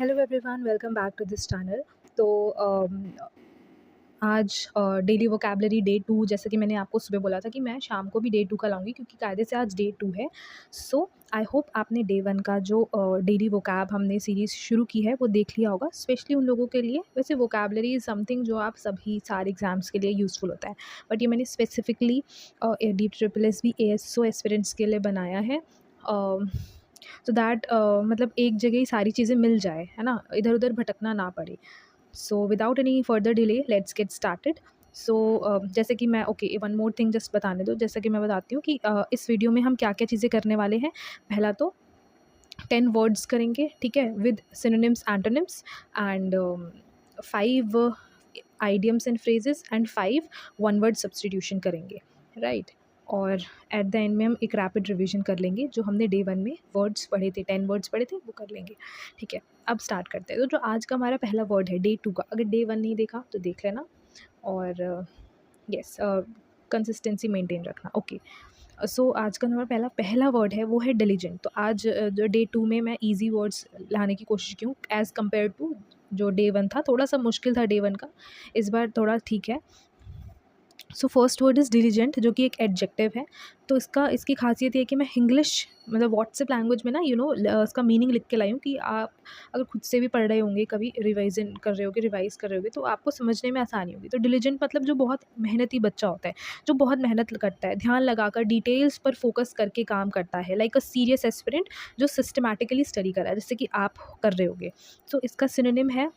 Hello everyone, welcome back to this channel. तो आज daily vocabulary day 2, जैसे कि मैंने आपको सुबह बोला था कि मैं शाम को भी डे 2 का लाऊंगी क्योंकि कायदे से आज डे 2 है। सो आई होप आपने डे 1 का जो डेली वोकैब हमने सीरीज़ शुरू की है वो देख लिया होगा, स्पेशली उन लोगों के लिए। वैसे वोकैबुलरी इज़ समथिंग जो आप सभी सारे एग्जाम्स के लिए यूज़फुल होता है, बट ये मैंने specifically D triple S B A S O aspirants के लिए बनाया है, सो दैट मतलब एक जगह ही सारी चीज़ें मिल जाए, है ना, इधर उधर भटकना ना पड़े। So without any further delay let's get started. So जैसे कि मैं वन मोर थिंग जस्ट बताने दो, जैसे कि मैं बताती हूँ कि इस वीडियो में हम क्या क्या चीज़ें करने वाले हैं। पहला तो 10 वर्ड्स करेंगे, ठीक है, with synonyms antonyms and 5 idioms and phrases and 5 one word substitution करेंगे, राइट। और एट द एंड में हम एक रैपिड रिवीजन कर लेंगे, जो हमने डे 1 में वर्ड्स पढ़े थे, 10 वर्ड्स पढ़े थे, वो कर लेंगे, ठीक है। अब स्टार्ट करते हैं। तो जो आज का हमारा पहला वर्ड है डे 2 का, अगर डे 1 नहीं देखा तो देख लेना, और यस कंसिस्टेंसी मेंटेन रखना, ओके। सो आज का हमारा पहला वर्ड है वो है डिलीजेंट। तो आज जो डे 2 में मैं ईजी वर्ड्स लाने की कोशिश की हूँ एज़ कम्पेयर टू जो डे 1 था। थोड़ा सा मुश्किल था डे 1 का, इस बार थोड़ा ठीक है। So first word is diligent, जो कि एक एडजेक्टिव है। तो इसकी खासियत ये है कि मैं इंग्लिश मतलब व्हाट्सएप लैंग्वेज में ना इसका मीनिंग लिख के लाई हूँ कि आप अगर खुद से भी पढ़ रहे होंगे, कभी रिवाइज़ कर रहे होगे, तो आपको समझने में आसानी होगी। तो डिलीजेंट मतलब जो बहुत मेहनती बच्चा होता है, जो बहुत मेहनत करता है, ध्यान लगाकर डिटेल्स पर फोकस करके काम करता है, लाइक अ सीरियस एस्पिरेंट जो सिस्टमैटिकली स्टडी कर रहा है, जैसे कि आप कर रहे होगे। सो इसका सिनोनिम है,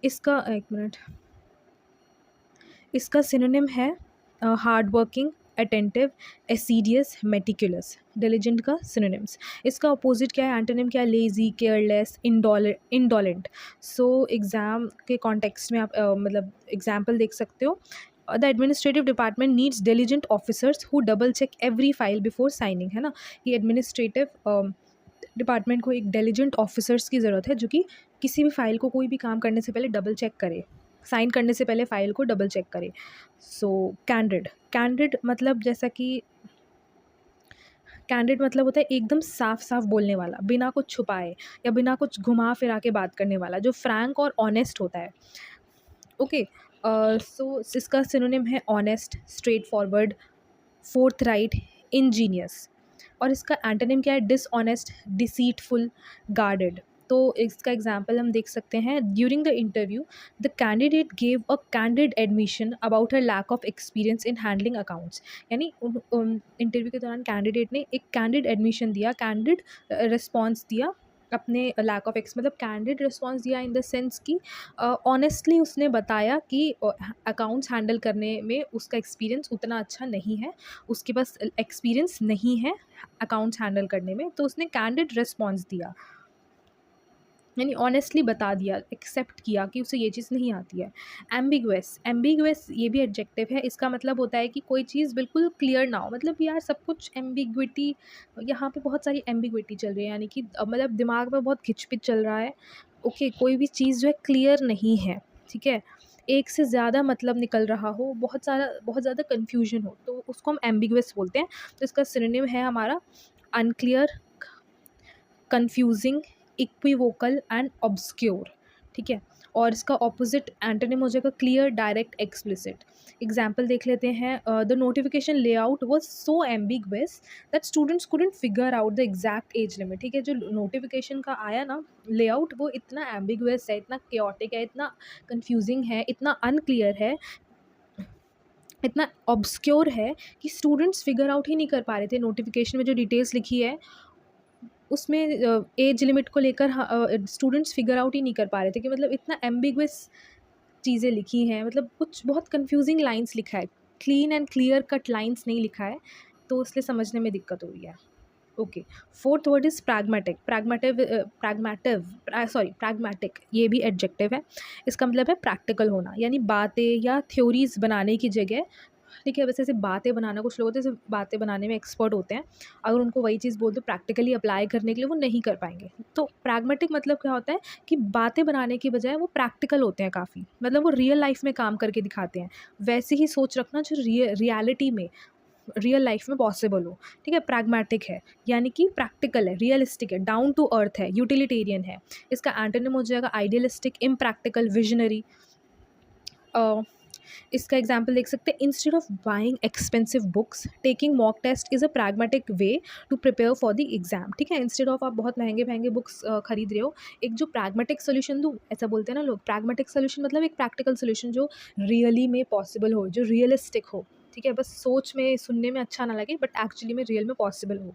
इसका एक मिनट, इसका सिनोनिम है hard working, attentive, assiduous, meticulous. Diligent का सिनोनिम्स। इसका अपोजिट क्या है, एंटोनिम क्या है, lazy, careless, indolent. So exam के कॉन्टेक्स्ट में आप मतलब एग्जाम्पल देख सकते हो। The administrative department needs diligent officers who double check every file before signing, है ना। ये एडमिनिस्ट्रेटिव डिपार्टमेंट को एक डिलीजेंट ऑफिसर्स की ज़रूरत है, जो कि किसी भी फाइल को, कोई भी काम करने से पहले डबल चेक करे, साइन करने से पहले फ़ाइल को डबल चेक करें। सो कैंडिड मतलब, जैसा कि कैंडिड मतलब होता है एकदम साफ साफ बोलने वाला, बिना कुछ छुपाए या बिना कुछ घुमा फिरा के बात करने वाला, जो फ्रैंक और ऑनेस्ट होता है, ओके। सो इसका सिनोनिम है honest, straight forward, fourth right, Angénieux. और इसका एंटोनिम क्या है, डिसऑनेस्ट, डिसीटफुल, गार्डेड। तो इसका एग्जांपल हम देख सकते हैं, during the interview the candidate gave a candid admission about her lack of experience in handling accounts. यानी इंटरव्यू के दौरान कैंडिडेट ने एक कैंडिड एडमिशन दिया, कैंडिड रिस्पॉन्स दिया अपने लैक ऑफ मतलब कैंडिड रिस्पॉन्स दिया इन द सेंस कि ऑनेस्टली उसने बताया कि अकाउंट्स हैंडल करने में उसका एक्सपीरियंस उतना अच्छा नहीं है, उसके पास एक्सपीरियंस नहीं है अकाउंट्स हैंडल करने में, तो उसने कैंडिड रिस्पॉन्स दिया, यानी ऑनेस्टली बता दिया, एक्सेप्ट किया कि उसे ये चीज़ नहीं आती है। एम्बिगुअस ये भी एडजेक्टिव है। इसका मतलब होता है कि कोई चीज़ बिल्कुल क्लियर ना हो, मतलब यार सब कुछ एम्बिग्विटी, यहाँ पे बहुत सारी एम्बिग्विटी चल रही है, यानी कि मतलब दिमाग में बहुत खिचपिच चल रहा है, ओके। कोई भी चीज़ जो है क्लियर नहीं है, ठीक है, एक से ज़्यादा मतलब निकल रहा हो, बहुत ज़्यादा कन्फ्यूजन हो, तो उसको हम एम्बिगुअस बोलते हैं। तो इसका सिनोनिम है हमारा unclear, confusing, equivocal and obscure, ठीक है। और इसका ऑपोजिट एंटोनिम हो जाएगा क्लियर, डायरेक्ट, एक्सप्लिसिट। एग्जाम्पल देख लेते हैं। The notification layout was so ambiguous that students couldn't figure out the exact age limit, ठीक है। जो नोटिफिकेशन का आया ना लेआउट, वो इतना एम्बिगुअस है, इतना केओटिक है, इतना कन्फ्यूजिंग है, इतना अनक्लियर है, इतना ऑब्सक्योर है कि स्टूडेंट्स फिगर आउट ही नहीं कर पा रहे थे नोटिफिकेशन में जो डिटेल्स लिखी है उसमें, एज लिमिट को लेकर स्टूडेंट्स फिगर आउट ही नहीं कर पा रहे थे कि मतलब इतना एम्बिगुअस चीज़ें लिखी हैं, मतलब कुछ बहुत कंफ्यूजिंग लाइंस लिखा है, clean and clear cut lines नहीं लिखा है, तो इसलिए समझने में दिक्कत हो रही है, okay. Fourth word is pragmatic, ये भी एडजेक्टिव है। इसका मतलब है प्रैक्टिकल होना, यानी बातें या थ्योरीज बनाने की जगह, ठीक है, वैसे ऐसे बातें बनाना, कुछ लोग होते हैं जैसे बातें बनाने में एक्सपर्ट होते हैं, अगर उनको वही चीज़ बोल दो प्रैक्टिकली अप्लाई करने के लिए, वो नहीं कर पाएंगे। तो प्रैग्मेटिक मतलब क्या होता है कि बातें बनाने की बजाय वो प्रैक्टिकल होते हैं काफ़ी, मतलब वो रियल लाइफ में काम करके दिखाते हैं, वैसे ही सोच रखना जो रियलिटी में रियल लाइफ में पॉसिबल हो। ठीक है, प्रैग्मेटिक है यानी कि प्रैक्टिकल है, रियलिस्टिक है, डाउन टू अर्थ है, यूटिलिटेरियन है। इसका एंटोनिम हो जाएगा आइडियलिस्टिक, इम्प्रैक्टिकल, विजनरी। इसका एग्जाम्पल देख सकते हैं, instead of buying expensive books taking mock test is a pragmatic way to prepare for the exam. ठीक है, इंस्टेड ऑफ आप बहुत महंगे महंगे बुक्स खरीद रहे हो, एक जो प्रैग्मेटिक सोल्यूशन दूँ, ऐसा बोलते हैं ना लोग, प्रैग्मेटिक सोल्यूशन मतलब एक प्रैक्टिकल सोल्यूशन जो रियली में पॉसिबल हो, जो रियलिस्टिक हो। ठीक है, बस सोच में सुनने में अच्छा ना लगे बट एक्चुअली में रियल में पॉसिबल हो।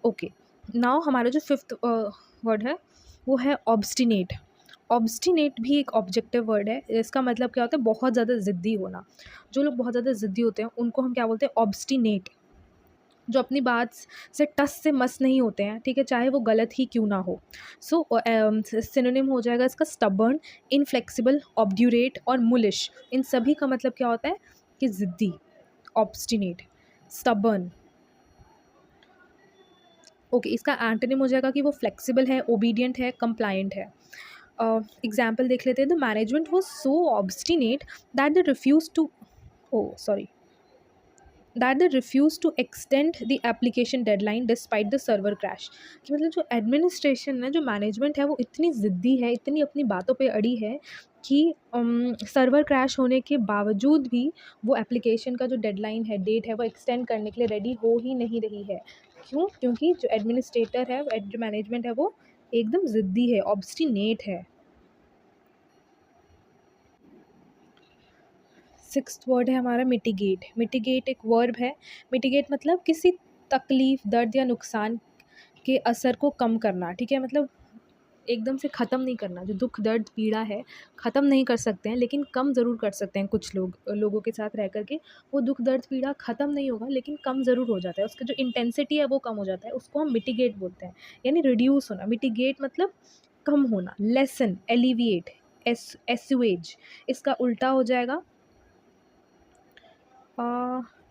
ओके, नाउ हमारा जो फिफ्थ वर्ड है वो है ऑब्स्टिनेट। ऑब्स्टिनेट भी एक ऑब्जेक्टिव वर्ड है। इसका मतलब क्या होता है, बहुत ज़्यादा ज़िद्दी होना। जो लोग बहुत ज़्यादा ज़िद्दी होते हैं उनको हम क्या बोलते हैं, ऑब्स्टिनेट। जो अपनी बात से टस से मस नहीं होते हैं, ठीक है, चाहे वो गलत ही क्यों ना हो। सो सिनोनिम हो जाएगा इसका स्टबर्न, इनफ्लेक्सिबल, ऑब्ड्यूरेट और मुलिश। इन सभी का मतलब क्या होता है कि ज़िद्दी। Obstinate, stubborn. ओके, इसका एंटोनिम हो जाएगा कि वो फ्लेक्सिबल है, ओबीडियंट है, कंप्लायंट है। एग्जाम्पल देख लेते हैं, the management was so obstinate that they refuse to that they refuse to extend the application deadline despite the server crash. कि मतलब जो एडमिनिस्ट्रेशन है, जो मैनेजमेंट है, वो इतनी ज़िद्दी है, इतनी अपनी बातों पे अड़ी है कि सर्वर क्रैश होने के बावजूद भी वो एप्लीकेशन का जो डेडलाइन है, डेट है, वो एक्सटेंड करने के लिए रेडी हो ही नहीं रही है। क्यों? क्योंकि जो एडमिनिस्ट्रेटर है, जो मैनेजमेंट है, वो एकदम ज़िद्दी है, ऑब्स्टिनेट है। सिक्स्थ वर्ड है हमारा मिटिगेट। मिटिगेट एक वर्ब है। मिटिगेट मतलब किसी तकलीफ़, दर्द या नुकसान के असर को कम करना। ठीक है, मतलब एकदम से ख़त्म नहीं करना। जो दुःख, दर्द, पीड़ा है, ख़त्म नहीं कर सकते हैं लेकिन कम ज़रूर कर सकते हैं। कुछ लोगों के साथ रह कर के वो दुःख, दर्द, पीड़ा ख़त्म नहीं होगा लेकिन कम ज़रूर हो जाता है। उसका जो इंटेंसिटी है वो कम हो जाता है। उसको हम मिटिगेट बोलते हैं, यानी रिड्यूस होना। मिटिगेट मतलब कम होना। Lessen, alleviate, assuage. इसका उल्टा हो जाएगा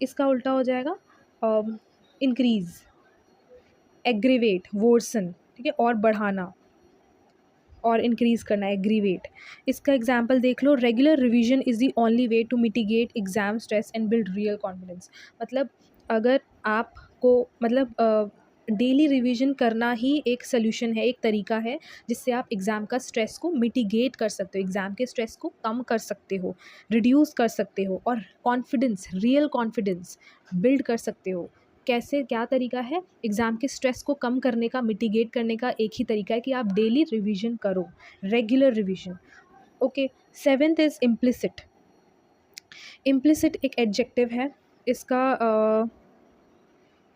इसका उल्टा हो जाएगा इंक्रीज़, एग्रीवेट, वर्सन। ठीक है, और बढ़ाना, और इंक्रीज़ करना, एग्रीवेट। इसका एग्जाम्पल देख लो, regular revision is the only way to mitigate exam stress and build real confidence. मतलब अगर आपको मतलब डेली रिवीजन करना ही एक सॉल्यूशन है, एक तरीका है जिससे आप एग्ज़ाम का स्ट्रेस को मिटिगेट कर सकते हो, एग्ज़ाम के स्ट्रेस को कम कर सकते हो, रिड्यूस कर सकते हो और कॉन्फिडेंस, रियल कॉन्फिडेंस बिल्ड कर सकते हो। कैसे, क्या तरीका है? एग्ज़ाम के स्ट्रेस को कम करने का, मिटिगेट करने का एक ही तरीका है कि आप डेली रिवीजन करो, regular revision. Okay, seventh is implicit. Implicit एक एडजेक्टिव है। इसका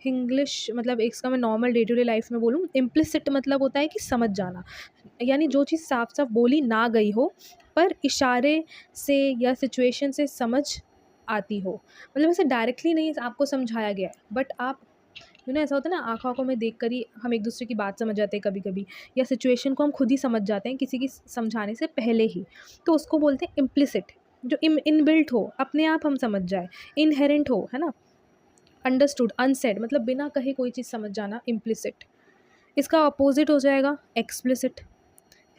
इंग्लिश मतलब इसका मैं normal day to day life में बोलूँ, इम्प्लिसिट मतलब होता है कि समझ जाना, यानी जो चीज़ साफ साफ बोली ना गई हो पर इशारे से या सिचुएशन से समझ आती हो। मतलब ऐसे डायरेक्टली नहीं आपको समझाया गया है बट आप ऐसा होता है ना, आँख आँखों में देख कर ही हम एक दूसरे की बात समझ जाते हैं कभी कभी, या सिचुएशन को हम खुद ही समझ जाते हैं किसी की समझाने से पहले ही, तो उसको बोलते हैं इम्प्लिसिट। जो इनबिल्ट हो, अपने आप हम समझ जाए, इनहेरेंट हो, है ना। अंडरस्टूड, अनसेड मतलब बिना कहे कोई चीज़ समझ जाना, इम्प्लिसिट। इसका अपोजिट हो जाएगा एक्सप्लिसिट।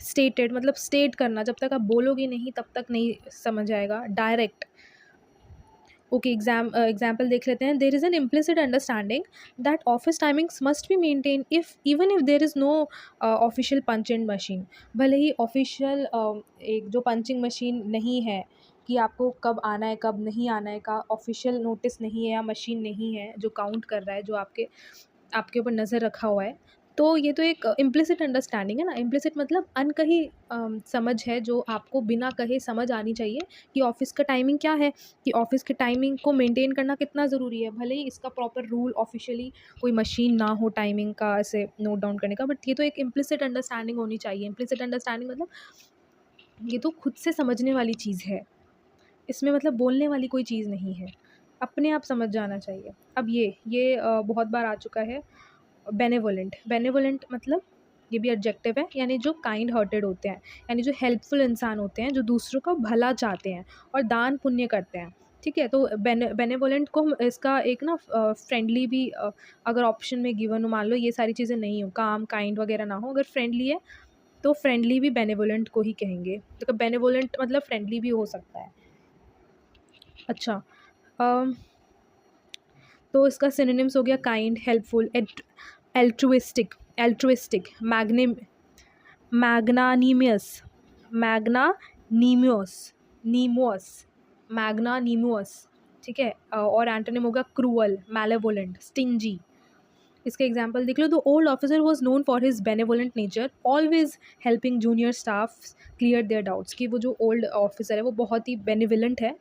स्टेटेड मतलब स्टेट करना, जब तक आप बोलोगे नहीं तब तक नहीं समझ आएगा। डायरेक्ट। ओके, एग्जाम्पल देख लेते हैं। There is an implicit understanding that office timings must be maintain if even if there is no official punch and machine. भले ही ऑफिशियल एक जो पंचिंग मशीन नहीं है कि आपको कब आना है कब नहीं आना है का ऑफिशियल नोटिस नहीं है या मशीन नहीं है जो काउंट कर रहा है, जो आपके आपके ऊपर नज़र रखा हुआ है, तो ये तो एक इम्प्लिसिट अंडरस्टैंडिंग है ना। इम्प्लिसिट मतलब अनकही समझ है जो आपको बिना कहे समझ आनी चाहिए कि ऑफ़िस का टाइमिंग क्या है, कि ऑफ़िस के टाइमिंग को मेंटेन करना कितना ज़रूरी है। भले ही इसका प्रॉपर रूल ऑफ़िशियली कोई मशीन ना हो टाइमिंग का ऐसे नोट डाउन करने का, बट ये तो एक इम्प्लिसिट अंडरस्टैंडिंग होनी चाहिए। इम्प्लिसिट अंडरस्टैंडिंग मतलब ये तो खुद से समझने वाली चीज़ है, इसमें मतलब बोलने वाली कोई चीज़ नहीं है, अपने आप समझ जाना चाहिए। अब ये बहुत बार आ चुका है, बेनेवोलेंट। बेनेवोलेंट मतलब ये भी एडजेक्टिव है, यानी जो काइंड हार्टेड होते हैं, यानी जो हेल्पफुल इंसान होते हैं, जो दूसरों का भला चाहते हैं और दान पुण्य करते हैं। ठीक है, तो बेनेवोलेंट को हम इसका एक ना फ्रेंडली भी अगर ऑप्शन में गिवन हो, मान लो ये सारी चीज़ें नहीं हो, काम, काइंड वगैरह ना हो, अगर फ्रेंडली है तो फ्रेंडली भी बेनेवोलेंट को ही कहेंगे। तो बेनेवोलेंट मतलब फ्रेंडली भी हो सकता है। अच्छा, तो इसका सिनोनिम्स हो गया kind, helpful, altruistic, magnanimous, magnanimous, magnanimous, नीमोस, मैग्नानिमोस, ठीक है। और एंटोनिम होगा क्रूअल, मैलेवोलेंट, स्टिंजी। इसके एग्जाम्पल देख लो। The old officer was known for his benevolent nature, always helping junior staff clear their doubts. कि वो जो ओल्ड ऑफिसर है वो बहुत ही बेनेवोलेंट है,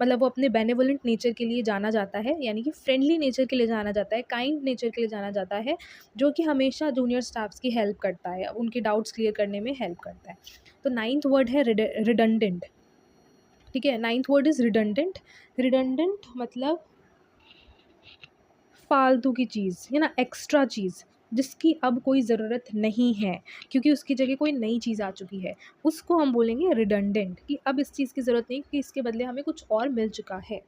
मतलब वो अपने बेनेवोलेंट नेचर के लिए जाना जाता है, यानी कि फ्रेंडली नेचर के लिए जाना जाता है, काइंड नेचर के लिए जाना जाता है, जो कि हमेशा जूनियर स्टाफ्स की हेल्प करता है, उनके डाउट्स क्लियर करने में हेल्प करता है। तो नाइन्थ वर्ड है रिडंडेंट, ठीक है। Ninth word is redundant. Redundant मतलब फालतू की चीज़ है ना, एक्स्ट्रा चीज़ जिसकी अब कोई ज़रूरत नहीं है, क्योंकि उसकी जगह कोई नई चीज़ आ चुकी है, उसको हम बोलेंगे रिडंडेंट। कि अब इस चीज़ की ज़रूरत नहीं, क्योंकि इसके बदले हमें कुछ और मिल चुका है,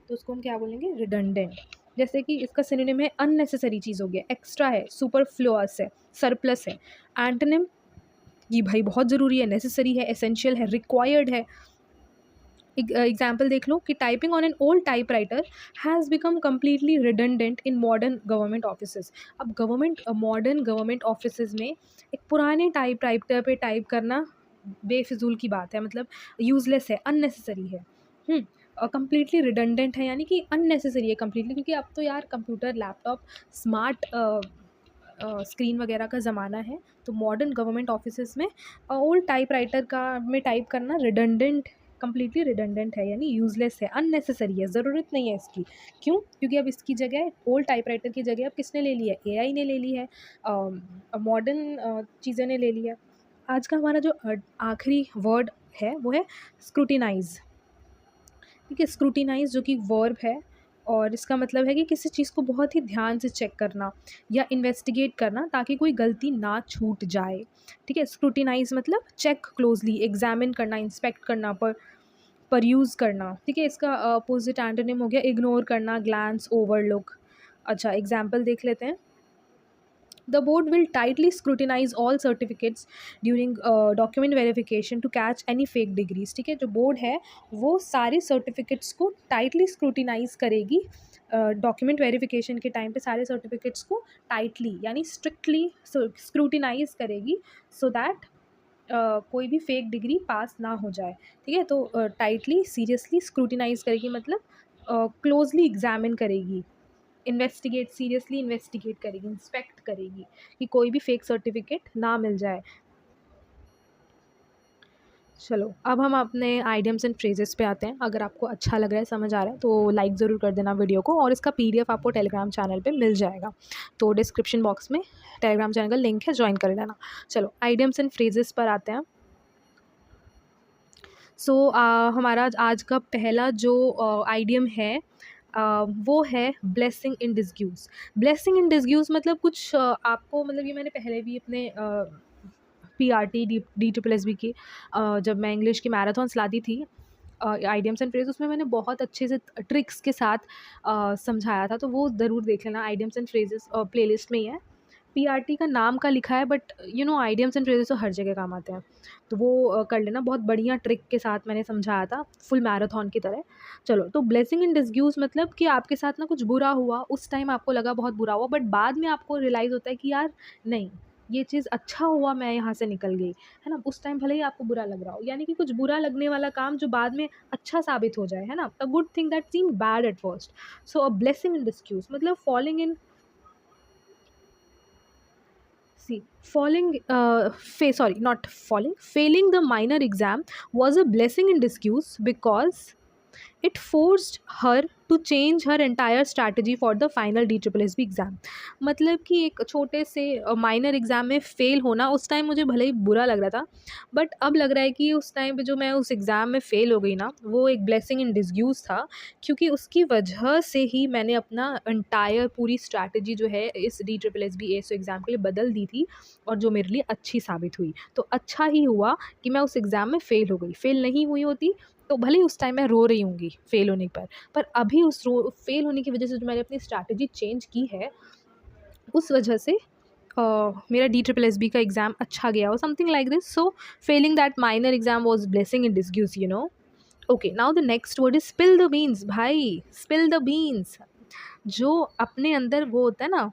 तो उसको हम क्या बोलेंगे, रिडंडेंट। जैसे कि इसका सिनोनिम है अननेसेसरी चीज़ हो गया, एक्स्ट्रा है, सुपरफ्लुअस है, सरप्लस है। एंटोनिम, ये भाई बहुत ज़रूरी है, नेसेसरी है, एसेंशियल है, रिक्वायर्ड है। एग्जाम्पल देख लो कि typing on an old type writer has become completely redundant in modern government office. अब मॉडर्न गवर्नमेंट ऑफिस में एक पुराने टाइप राइटर पे टाइप करना बेफिजूल की बात है, मतलब यूजलेस है, अननेसेसरी है। कम्प्लीटली रिडंडेंट है यानी कि अननेसेसरी है कम्प्लीटली, क्योंकि अब तो यार कंप्यूटर, लैपटॉप, स्मार्ट स्क्रीन वगैरह का ज़माना है। तो मॉडर्न गवर्नमेंट ऑफिस में ओल्ड टाइप राइटर का में टाइप करना रिडंडेंट, कम्प्लीटली रिडंडेंट है, यानी यूज़लेस है, अननेसेसरी है, ज़रूरत नहीं है इसकी। क्यों? क्योंकि अब इसकी जगह ओल्ड टाइप राइटर की जगह अब किसने ले ली है, एआई ने ले ली है, मॉडर्न चीज़ें ने ले ली है। आज का हमारा जो आखिरी वर्ड है वो है स्क्रूटिनाइज़, ठीक है। स्क्रूटिनाइज़ जो कि वर्ब है, और इसका मतलब है कि किसी चीज़ को बहुत ही ध्यान से चेक करना या इन्वेस्टिगेट करना ताकि कोई गलती ना छूट जाए, ठीक है। स्क्रूटिनाइज़ मतलब चेक क्लोजली, एग्जामिन करना, इंस्पेक्ट करना, पर यूज़ करना, ठीक है। इसका अपोजिट एंटोनिम हो गया इग्नोर करना, ग्लैंस, ओवरलुक। अच्छा, एग्जाम्पल देख लेते हैं। The board will tightly scrutinize all certificates during document verification to catch any fake degrees, ठीक है। जो बोर्ड है वो सारे सर्टिफिकेट्स को टाइटली स्क्रूटिनाइज करेगी, डॉक्यूमेंट वेरिफिकेशन के टाइम पे सारे सर्टिफिकेट्स को टाइटली यानी स्ट्रिक्टली स्क्रूटिनाइज करेगी, सो दैट कोई भी फेक डिग्री पास ना हो जाए, ठीक है। तो टाइटली सीरियसली स्क्रूटिनाइज करेगी मतलब क्लोजली एग्जामिन करेगी, इन्वेस्टिगेट, सीरियसली इन्वेस्टिगेट करेगी, इंस्पेक्ट करेगी कि कोई भी फेक सर्टिफिकेट ना मिल जाए। चलो अब हम अपने आइडियम्स एंड फ्रेजेस पे आते हैं। अगर आपको अच्छा लग रहा है, समझ आ रहा है, तो लाइक ज़रूर कर देना वीडियो को, और इसका पीडीएफ आपको टेलीग्राम चैनल पे मिल जाएगा, तो डिस्क्रिप्शन बॉक्स में टेलीग्राम चैनल का लिंक है, ज्वाइन कर लेना। चलो आइडियम्स एंड फ्रेजेस पर आते हैं। सो हमारा आज का पहला जो आइडियम है वो है blessing in डिस्ग्यूज। Blessing in disguise मतलब कुछ आपको, मतलब ये मैंने पहले भी अपने PRT D triple S B की जब मैं इंग्लिश की मैराथॉन्स लाती थी आइडियम्स एंड फ्रेज, उसमें मैंने बहुत अच्छे से ट्रिक्स के साथ समझाया था, तो वो ज़रूर देख लेना, आइडियम्स एंड फ्रेजेस प्लेलिस्ट में ही है। पीआरटी का नाम का लिखा है, बट आइडियम्स एंड फ्रेजेस तो हर जगह काम आते हैं, तो वो कर लेना, बहुत बढ़िया ट्रिक के साथ मैंने समझाया था, फुल मैराथन की तरह। चलो, तो ब्लेसिंग इन डिस्ग्यूज मतलब कि आपके साथ ना कुछ बुरा हुआ, उस टाइम आपको लगा बहुत बुरा हुआ, बट बाद में आपको रियलाइज़ होता है कि यार नहीं, ये चीज़ अच्छा हुआ, मैं यहाँ से निकल गई, है ना। उस टाइम भले ही आपको बुरा लग रहा हो, यानी कि कुछ बुरा लगने वाला काम जो बाद में अच्छा साबित हो जाए, है ना। A good thing that seem bad at first. So a blessing in disguise मतलब falling in, see, failing the minor exam was a blessing in disguise because it forced her to change her entire strategy for the final DSSB exam. मतलब कि एक छोटे से minor exam में fail होना, उस time मुझे भले ही बुरा लग रहा था, बट अब लग रहा है कि उस टाइम पे जो मैं उस एग्ज़ाम में फ़ेल हो गई ना, वो एक ब्लेसिंग इन डिस्ग्यूज़ था, क्योंकि उसकी वजह से ही मैंने अपना एंटायर पूरी स्ट्रैटेजी जो है इस DSSB ASO एग्ज़ाम के लिए बदल दी थी, और जो मेरे लिए अच्छी साबित हुई। तो अच्छा ही हुआ कि मैं उस एग्ज़ाम में फ़ेल हो गई। फ़ेल नहीं हुई होती तो भले ही उस टाइम मैं रो रही होंगी फ़ेल होने पर अभी उस फ़ेल होने की वजह से जो मैंने अपनी स्ट्रैटेजी चेंज की है, उस वजह से मेरा DSSB का एग्ज़ाम अच्छा गया हो, something like this. So failing that minor exam was blessing in disguise. Okay, now the next word is spill the beans. भाई, स्पिल द बीन्स जो अपने अंदर वो होता है ना,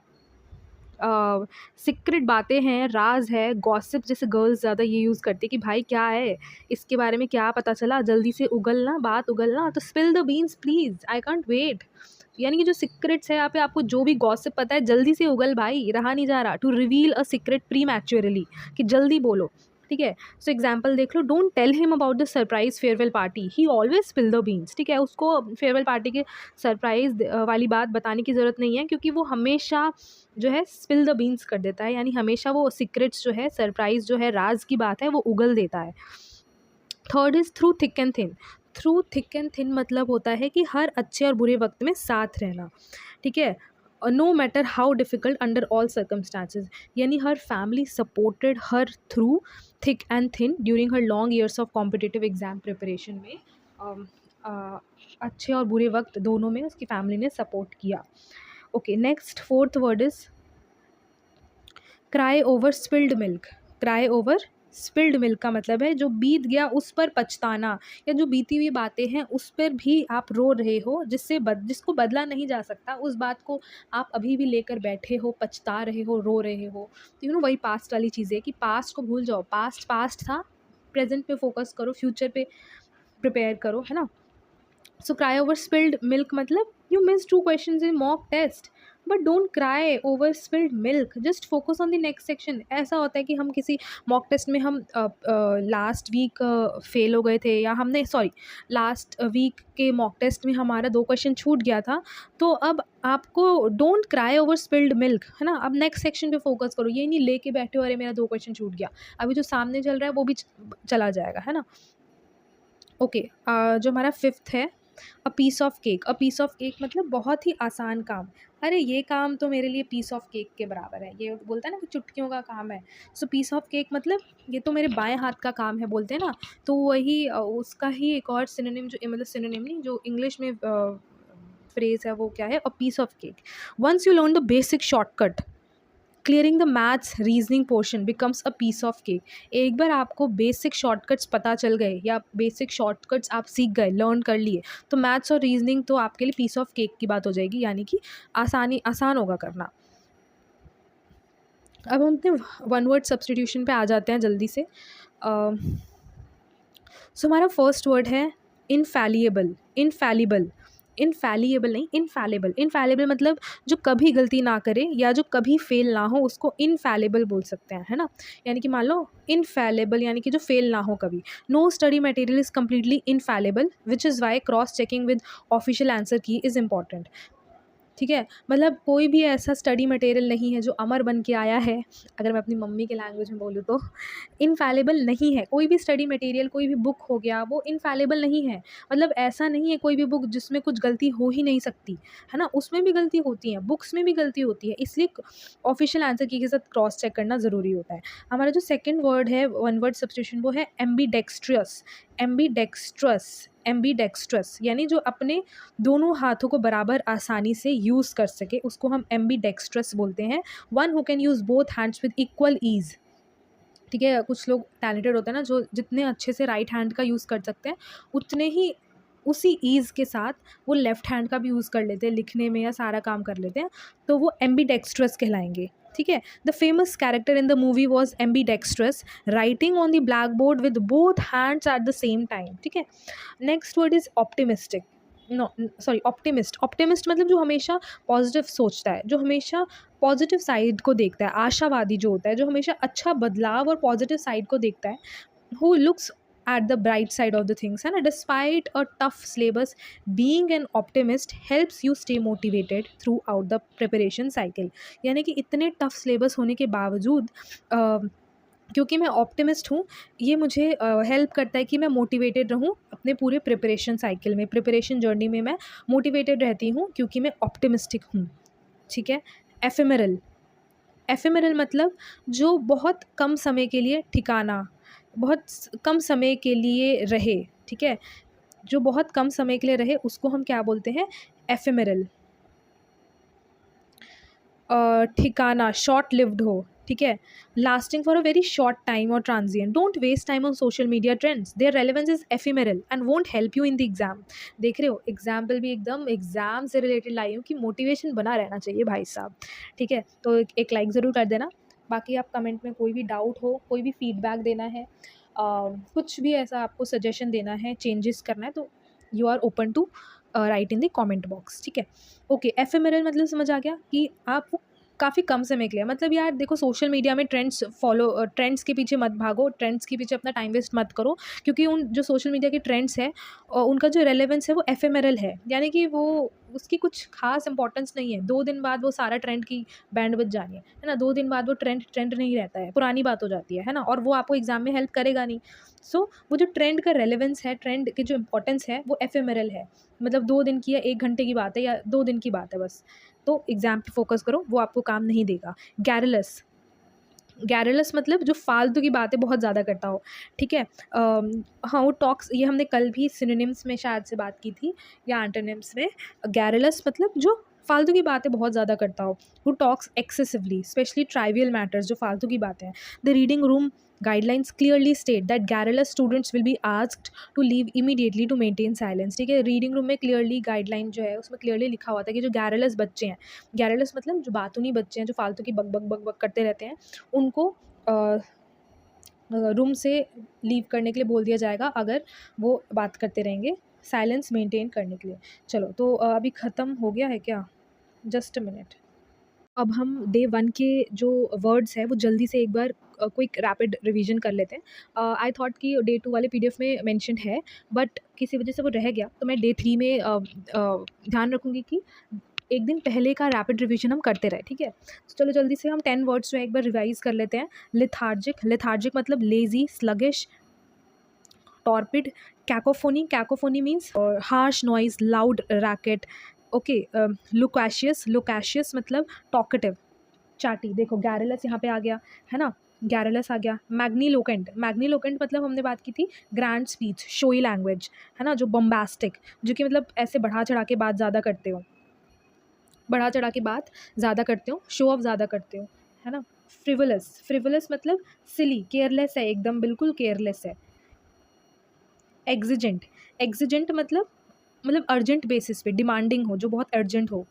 सीक्रेट बातें हैं, राज है, गॉसिप जैसे गर्ल्स ज़्यादा ये यूज़ करती है कि भाई क्या है, इसके बारे में क्या पता चला, जल्दी से उगलना, बात उगलना, तो spill the beans please, I can't wait. यानी कि जो सीक्रेट्स है यहाँ पे, आपको जो भी गॉसिप पता है जल्दी से उगल भाई, रहा नहीं जा रहा। To reveal a secret prematurely, कि जल्दी बोलो, ठीक है। सो एग्जाम्पल देख लो, don't tell him about the surprise farewell party, he always spill the beans, ठीक है। उसको फेयरवेल पार्टी के सरप्राइज वाली बात बताने की ज़रूरत नहीं है, क्योंकि वो हमेशा जो है स्पिल द बीन्स कर देता है, यानी हमेशा वो सीक्रेट्स जो है, सरप्राइज जो है, राज की बात है, वो उगल देता है। Third is through thick and thin. Through thick and thin मतलब होता है कि हर अच्छे और बुरे वक्त में साथ रहना, ठीक है। No matter how difficult under all circumstances, यानी her family supported her through thick and thin during her long years of competitive exam preparation में। अच्छे और बुरे वक्त दोनों में उसकी फैमिली ने सपोर्ट किया। Okay, next fourth word is cry over spilled milk. Cry over spilled milk का मतलब है जो बीत गया उस पर पछताना, या जो बीती हुई बातें हैं उस पर भी आप रो रहे हो, जिसको बदला नहीं जा सकता, उस बात को आप अभी भी लेकर बैठे हो, पछता रहे हो, रो रहे हो। तो वही पास्ट वाली चीज़ है कि पास्ट को भूल जाओ, पास्ट पास्ट था, प्रेजेंट पे फोकस करो, फ्यूचर पे प्रिपेयर करो, है ना। So cry over spilled milk मतलब you miss 2 questions in mock test, but don't cry over spilled milk, just focus on the next section. ऐसा होता है कि हम किसी मॉक टेस्ट में हम लास्ट वीक फेल हो गए थे, या हमने लास्ट वीक के मॉक टेस्ट में हमारा 2 क्वेश्चन छूट गया था, तो अब आपको don't cry over spilled milk, है ना। अब नेक्स्ट सेक्शन पे फोकस करो, ये नहीं लेके बैठे हो अरे मेरा 2 क्वेश्चन छूट गया, अभी जो सामने चल रहा है वो भी चला जाएगा, है ना। ओके, जो हमारा फिफ्थ है a piece of cake. A piece of cake मतलब बहुत ही आसान काम, अरे ये काम तो मेरे लिए पीस ऑफ केक के बराबर है, ये बोलता है ना कि चुटकियों का काम है। सो पीस ऑफ केक मतलब ये तो मेरे बाएं हाथ का काम है, बोलते हैं ना। तो वही उसका ही एक और सिनोनिम, जो मतलब सिनोनिम नहीं, जो इंग्लिश में फ्रेज है वो क्या है, a piece of cake. Once you learn the basic shortcut, clearing the maths reasoning portion becomes a piece of cake. एक बार आपको बेसिक शॉर्टकट्स पता चल गए, या बेसिक शॉर्टकट्स आप सीख गए, लर्न कर लिए, तो मैथ्स और रीजनिंग तो आपके लिए पीस ऑफ केक की बात हो जाएगी, यानी कि आसान होगा करना। अब हम अपने वन वर्ड सब्सटीट्यूशन पे आ जाते हैं जल्दी से। सो हमारा फर्स्ट वर्ड है इनफैलिएबल। इनफैलिबल, इनफैलिएबल नहीं, इनफैलिबल। इनफैलिबल मतलब जो कभी गलती ना करे या जो कभी फेल ना हो, उसको इनफैलिबल बोल सकते हैं, है ना। यानी कि मान लो इनफैलिबल यानी कि जो फेल ना हो कभी। No study material is completely infallible, which is why cross checking with official answer key is important, ठीक है। मतलब कोई भी ऐसा स्टडी मटेरियल नहीं है जो अमर बन के आया है, अगर मैं अपनी मम्मी के लैंग्वेज में बोलूँ तो। इनफैलिबल नहीं है कोई भी स्टडी मटेरियल, कोई भी बुक हो गया, वो इनफैलिबल नहीं है। मतलब ऐसा नहीं है कोई भी बुक जिसमें कुछ गलती हो ही नहीं सकती, है ना। उसमें भी गलती होती है, बुक्स में भी गलती होती है, इसलिए ऑफिशियल आंसर की के साथ क्रॉस चेक करना ज़रूरी होता है। हमारा जो सेकेंड वर्ड है वन वर्ड सब्स्टिट्यूशन, वो है एम्बीडेक्स्ट्रस। एम्बीडेक्स्ट्रस, एम्बीडेक्स्ट्रस यानी जो अपने दोनों हाथों को बराबर आसानी से यूज़ कर सके, उसको हम एम्बीडेक्स्ट्रस बोलते हैं। One who can use both hands with equal ease, ठीक है। कुछ लोग टैलेंटेड होते हैं ना, जो जितने अच्छे से राइट हैंड का यूज़ कर सकते हैं, उतने ही उसी ईज़ के साथ वो लेफ़्ट हैंड का भी यूज़ कर लेते हैं, लिखने में या सारा काम कर लेते हैं, तो वो एम्बीडेक्स्ट्रस कहलाएंगे, ठीक है। The famous character in the movie was ambidextrous, writing on the black board with both hands at the same time, ठीक है। Next word is optimistic. No sorry, optimist. Optimist मतलब जो हमेशा पॉजिटिव सोचता है, जो हमेशा पॉजिटिव साइड को देखता है, आशावादी जो होता है, जो हमेशा अच्छा बदलाव और पॉजिटिव साइड को देखता है, who looks at the bright side of the things, है ना। Despite a tough syllabus, being an optimist helps you stay motivated through out the preparation cycle. यानी कि इतने टफ सिलेबस होने के बावजूद क्योंकि मैं ऑप्टिमिस्ट हूँ, ये मुझे हेल्प करता है कि मैं मोटिवेटेड रहूँ अपने पूरे प्रिपरेशन साइकिल में, प्रिपरेशन जर्नी में मैं मोटिवेटेड रहती हूँ, क्योंकि मैं ऑप्टिमिस्टिक हूँ, ठीक है। एफेमेरल। एफेमेरल मतलब जो बहुत कम समय के लिए ठिकाना, बहुत कम समय के लिए रहे, ठीक है। जो बहुत कम समय के लिए रहे उसको हम क्या बोलते हैं, एफेमेरल। ठिकाना, शॉर्ट लिव्ड हो, ठीक है, lasting for a very short time और transient. Don't waste time on social media trends, their relevance is ephemeral and won't help you in the exam. देख रहे हो, एग्जाम्पल भी एकदम एग्जाम से रिलेटेड लाई हूँ कि मोटिवेशन बना रहना चाहिए भाई साहब। ठीक है, तो एक लाइक ज़रूर कर देना। बाकी आप कमेंट में कोई भी डाउट हो, कोई भी फीडबैक देना है, कुछ भी ऐसा आपको सजेशन देना है, चेंजेस करना है, तो you are open to write in the comment box. ठीक है, ओके। एफेमेरल मतलब समझ आ गया कि आप वो काफ़ी कम समय के लिए, मतलब यार देखो, सोशल मीडिया में ट्रेंड्स के पीछे मत भागो, ट्रेंड्स के पीछे अपना टाइम वेस्ट मत करो, क्योंकि उन जो सोशल मीडिया के ट्रेंड्स है उनका जो रेलेवेंस है वो एफेमेरल है, यानी कि वो उसकी कुछ खास इंपॉर्टेंस नहीं है। 2 दिन बाद वो सारा ट्रेंड की बैंड बज जानी है ना, 2 दिन बाद वो ट्रेंड नहीं रहता है, पुरानी बात हो जाती है ना, और वो आपको एग्जाम में हेल्प करेगा नहीं। सो वो जो ट्रेंड का रेलेवेंस है, ट्रेंड की जो इंपॉर्टेंस है, वो एफेमेरल है, मतलब 2 दिन की या 1 घंटे की बात है या 2 दिन की बात है बस। तो एग्ज़ाम पे फ़ोकस करो, वो आपको काम नहीं देगा। गैरलस, गैरलस मतलब जो फालतू की बातें बहुत ज़्यादा करता हो। ठीक है, हाँ, वो टॉक्स, ये हमने कल भी सिनोनिम्स में शायद से बात की थी या एंटोनिम्स में। गैरलस मतलब जो फालतू की बातें बहुत ज़्यादा करता हो, who talks excessively especially trivial matters, जो फालतू की बातें हैं। The reading room guidelines clearly state that garrulous students will be asked to leave immediately to maintain silence. ठीक है, रीडिंग रूम में क्लियरली गाइडलाइन जो है उसमें क्लियरली लिखा हुआ था कि जो गैरलस बच्चे हैं, गैरलस मतलब जो बातूनी बच्चे हैं, जो फालतू की बक बक बक बक करते रहते हैं, उनको रूम से लीव करने के लिए बोल दिया जाएगा अगर वो बात करते रहेंगे, साइलेंस मेंटेन करने के लिए। चलो, तो अभी ख़त्म हो गया है क्या? Just a minute. अब हम डे 1 के जो वर्ड्स हैं वो जल्दी से एक बार क्विक रैपिड रिवीजन कर लेते हैं। आई थॉट कि डे 2 वाले पीडीएफ में मेंशन्ड है, बट किसी वजह से वो रह गया, तो मैं डे 3 में ध्यान रखूँगी कि एक दिन पहले का रैपिड रिवीजन हम करते रहे। ठीक है, तो चलो जल्दी से हम 10 वर्ड्स जो है एक बार रिवाइज कर लेते हैं। लेथार्जिक, लेथार्जिक मतलब lazy, sluggish, torpid. Cacophony, cacophony means harsh noise, loud racket. Okay, Lucasian, Lucasian मतलब टॉकेटिव, चाटी। देखो गैरलस यहाँ पे आ गया है ना, गैरलस आ गया। मैग्नीलोकेंट, मैग्नीलोकेंट मतलब हमने बात की थी ग्रैंड स्पीच, शोई लैंग्वेज, है ना, जो बम्बास्टिक, जो कि मतलब ऐसे बढ़ा चढ़ा के बात ज़्यादा करते हो, बढ़ा चढ़ा के बात ज़्यादा करते हो, शो ऑफ ज़्यादा करते हो, है ना। फ्रिवलस, फ्रिवलस मतलब सिली, केयरलेस है, एकदम बिल्कुल केयरलेस है। एग्जिजेंट, एग्जिजेंट मतलब अर्जेंट बेसिस पे, डिमांडिंग हो, जो बहुत अर्जेंट हो।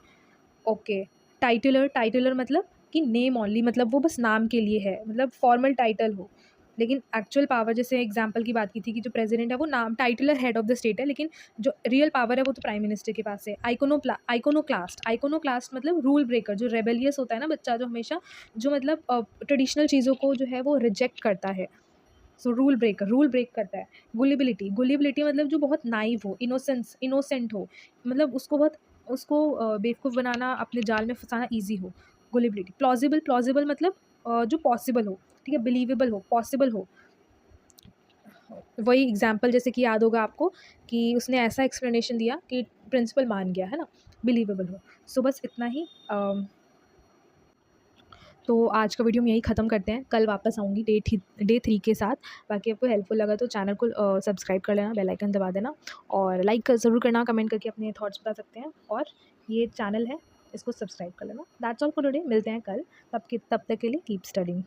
ओके, टाइटलर, टाइटलर मतलब कि नेम ओनली, मतलब वो बस नाम के लिए है, मतलब फॉर्मल टाइटल हो, लेकिन एक्चुअल पावर, जैसे एग्जांपल की बात की थी कि जो प्रेसिडेंट है वो नाम Tytler head of the state है, लेकिन जो रियल पावर है वो तो प्राइम मिनिस्टर के पास है। आइकोनोक्लास्ट, आइकोनोक्लास्ट मतलब रूल ब्रेकर, जो रेबेलियस होता है ना बच्चा, जो हमेशा जो मतलब ट्रेडिशनल चीज़ों को जो है वो रिजेक्ट करता है। So rule breaker, rule break करता है। गुलिबिलिटी, गुलिबिलिटी मतलब जो बहुत नाइव हो, इनोसेंट हो, मतलब उसको बेवकूफ़ बनाना, अपने जाल में फंसाना ईजी हो, गुलिबिलिटी। प्लॉजिबल, प्लॉजिबल मतलब जो पॉसिबल हो, ठीक है, बिलीवेबल हो, पॉसिबल हो। वही एग्जाम्पल जैसे कि याद होगा आपको कि उसने ऐसा एक्सप्लेनेशन दिया कि प्रिंसिपल मान गया, है ना, बिलीवेबल हो। सो बस इतना ही। तो आज का वीडियो हम यहीं ख़त्म करते हैं, कल वापस आऊँगी डे 3 के साथ। बाकी आपको हेल्पफुल लगा तो चैनल को सब्सक्राइब कर लेना, बेल आइकन दबा देना, और लाइक ज़रूर करना, कमेंट करके अपने थॉट्स बता सकते हैं, और ये चैनल है इसको सब्सक्राइब कर लेना। दैट्स ऑल फॉर टुडे, मिलते हैं कल, तब तक के लिए कीप स्टडिंग।